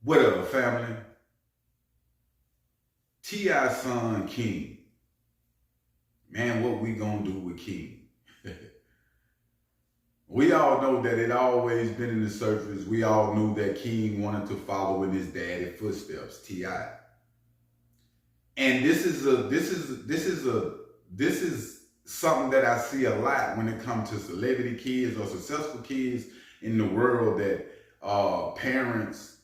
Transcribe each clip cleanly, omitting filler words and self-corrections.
What up, family? T.I.'s son, King. Man, what we gonna do with King? We all know that it always been in the surface. We all knew that King wanted to follow in his daddy's footsteps, T.I. And this is something that I see a lot when it comes to celebrity kids or successful kids in the world, that parents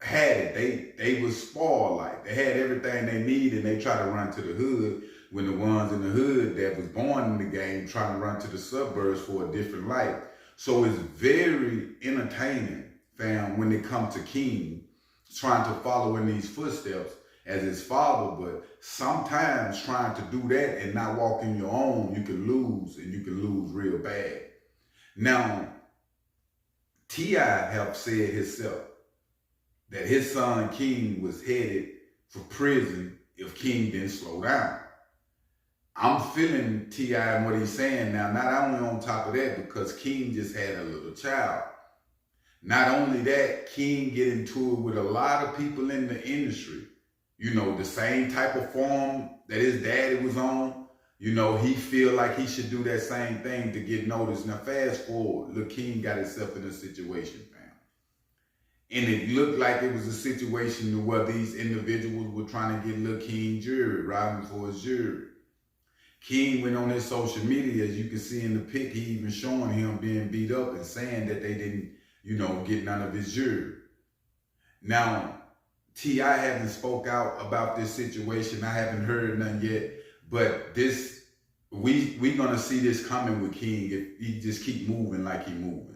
had it. They was spoiled, like they had everything they need, and they try to run to the hood when the ones in the hood that was born in the game trying to run to the suburbs for a different life. So it's very entertaining, fam, when it comes to King trying to follow in these footsteps as his father, but sometimes trying to do that and not walk in your own, you can lose, and you can lose real bad. Now, T.I. have said himself that his son King was headed for prison if King didn't slow down. I'm feeling T.I. and what he's saying now, not only on top of that, because King just had a little child. Not only that, King get into it with a lot of people in the industry. You know, the same type of form that his daddy was on. You know, he feel like he should do that same thing to get noticed. Now, fast forward, Lil King got himself in a situation, fam. And it looked like it was a situation where these individuals were trying to get Lil King jury, robbing for his jury. King went on his social media, as you can see in the pic, he even showing him being beat up and saying that they didn't, you know, get none of his jury. Now, T.I. hasn't spoke out about this situation. I haven't heard none yet, but this, we gonna see this coming with King if he just keep moving like he moving.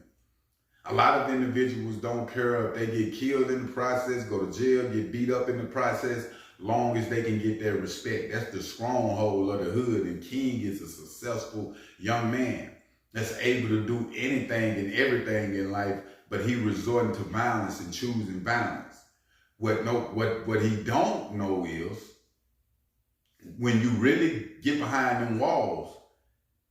A lot of individuals don't care if they get killed in the process, go to jail, get beat up in the process, long as they can get their respect. That's the stronghold of the hood, and King is a successful young man that's able to do anything and everything in life, but he resorting to violence and choosing violence. What he don't know is, when you really get behind them walls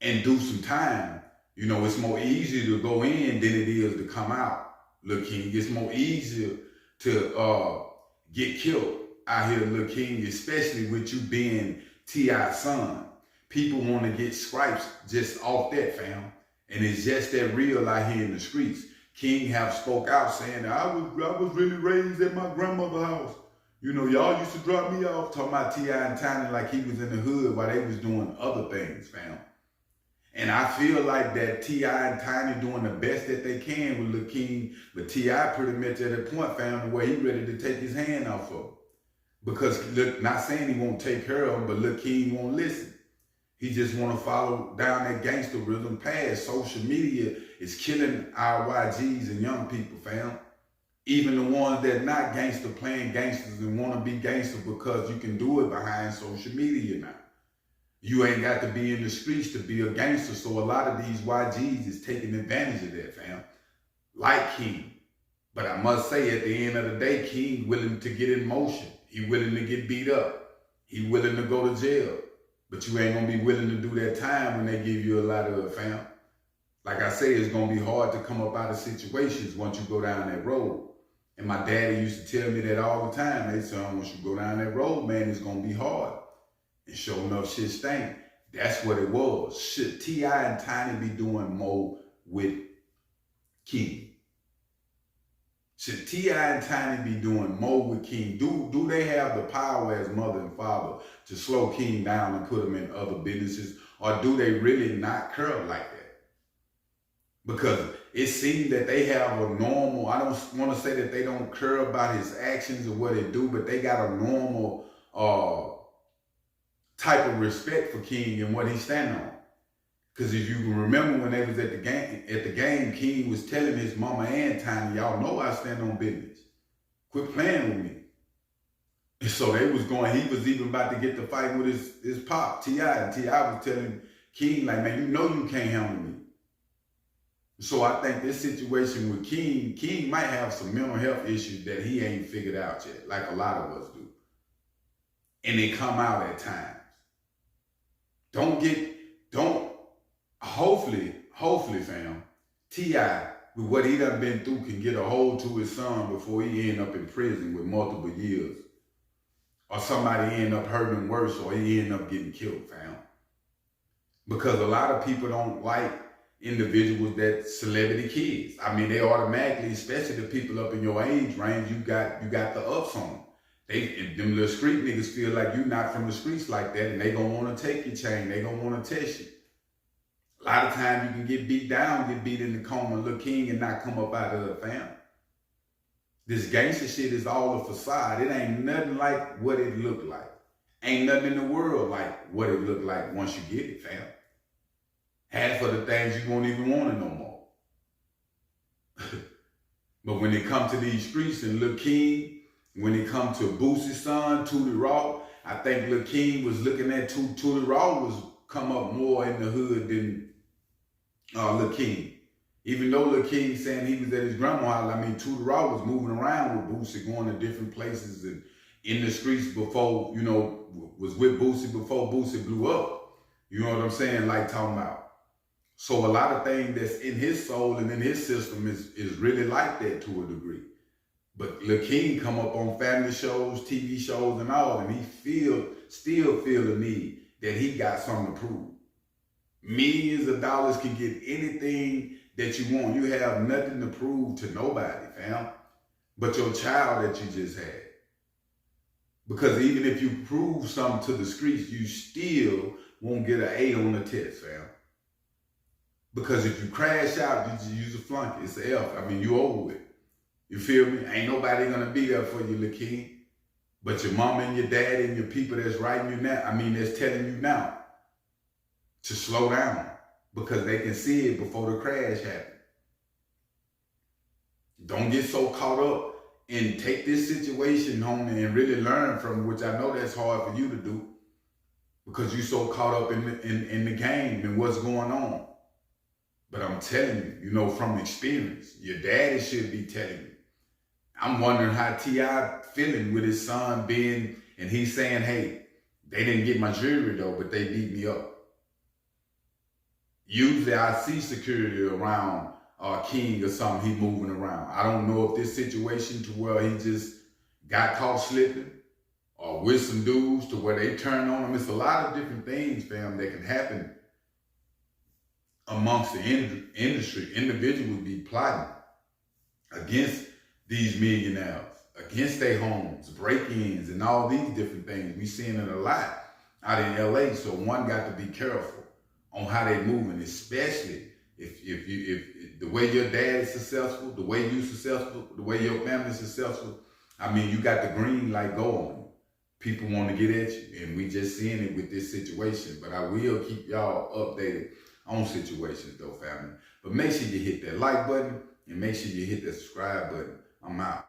and do some time, you know, it's more easier to go in than it is to come out. Lil King, it's more easier to get killed out here, Lil King, especially with you being T.I.'s son. People want to get stripes just off that, fam. And it's just that real out here in the streets. King have spoke out saying, I was really raised at my grandmother's house. You know, y'all used to drop me off, talking about T.I. and Tiny like he was in the hood while they was doing other things, fam. And I feel like that T.I. and Tiny doing the best that they can with Lil King, but T.I. pretty much at a point, fam, where he ready to take his hand off of him. Because, look, not saying he won't take care of him, but Lil King won't listen. He just want to follow down that gangsterism path. Social media is killing our YGs and young people, fam. Even the ones that not gangster playing gangsters and want to be gangster because you can do it behind social media now. You ain't got to be in the streets to be a gangster. So a lot of these YGs is taking advantage of that, fam. Like King. But I must say, at the end of the day, King willing to get in motion. He willing to get beat up. He willing to go to jail. But you ain't gonna be willing to do that time when they give you a lot of it, fam. Like I say, it's gonna be hard to come up out of situations once you go down that road. And my daddy used to tell me that all the time. They said, once you go down that road, man, it's gonna be hard. And sure enough, shit stank. That's what it was. Should T.I. and Tiny be doing more with King? Should T.I. and Tiny be doing more with King? Do they have the power as mother and father to slow King down and put him in other businesses? Or do they really not care like that? Because it seems that they have a normal, I don't want to say that they don't care about his actions or what they do, but they got a normal type of respect for King and what he stand on. Because if you can remember when they was at the game, King was telling his mama and Tiny, y'all know I stand on business. Quit playing with me. And so they was going, he was even about to get the fight with his pop, T.I. And T.I. was telling King, like, man, you know you can't handle me. So I think this situation with King might have some mental health issues that he ain't figured out yet, like a lot of us do. And they come out at times. Hopefully, fam, T.I. with what he done been through can get a hold to his son before he end up in prison with multiple years. Or somebody end up hurting worse, or he end up getting killed, fam. Because a lot of people don't like individuals that celebrity kids. I mean, they automatically, especially the people up in your age range, you got the ups on them. Them little street niggas feel like you not from the streets like that, and they gonna want to take your chain. They gonna want to test you. A lot of times you can get beat down, get beat in the coma, look king, and not come up out of the family. This gangster shit is all a facade. It ain't nothing like what it look like. Ain't nothing in the world like what it look like once you get it, fam. Half of the things you won't even want it no more. But when it come to these streets and Lil King, when it come to Boosie's son, Tootie Raw, I think Lil King was looking at Tootie Raw was come up more in the hood than Lil King. Even though Lil King saying he was at his grandma's house, I mean, Tootie Raw was moving around with Boosie, going to different places and in the streets before, you know, was with Boosie before Boosie blew up. You know what I'm saying? Like talking about. So a lot of things that's in his soul and in his system is really like that to a degree. But Lil King come up on family shows, TV shows and all, and he still feel the need that he got something to prove. Millions of dollars can get anything that you want. You have nothing to prove to nobody, fam, but your child that you just had. Because even if you prove something to the streets, you still won't get an A on the test, fam. Because if you crash out, you use a flunky. It's an F. I mean, you over with. You feel me? Ain't nobody gonna be there for you, Lil King. But your mama and your dad and your people that's writing you now, that's telling you now to slow down because they can see it before the crash happens. Don't get so caught up and take this situation home and really learn from it, which I know that's hard for you to do because you're so caught up in the game and what's going on. But I'm telling you, you know, from experience, your daddy should be telling you. I'm wondering how T.I. feeling with his son being, and he's saying, hey, they didn't get my jewelry though, but they beat me up. Usually I see security around King or something, he moving around. I don't know if this situation to where he just got caught slipping or with some dudes to where they turn on him. It's a lot of different things, fam, that can happen amongst the industry. Individuals be plotting against these millionaires, against their homes, break-ins, and all these different things. We seeing it a lot out in LA, so one got to be careful on how they moving, especially if the way your dad is successful, the way you successful, the way your family is successful. I mean, you got the green light go on you. People want to get at you, and we just seeing it with this situation. But I will keep y'all updated on situations though, family. But make sure you hit that like button and make sure you hit that subscribe button. I'm out.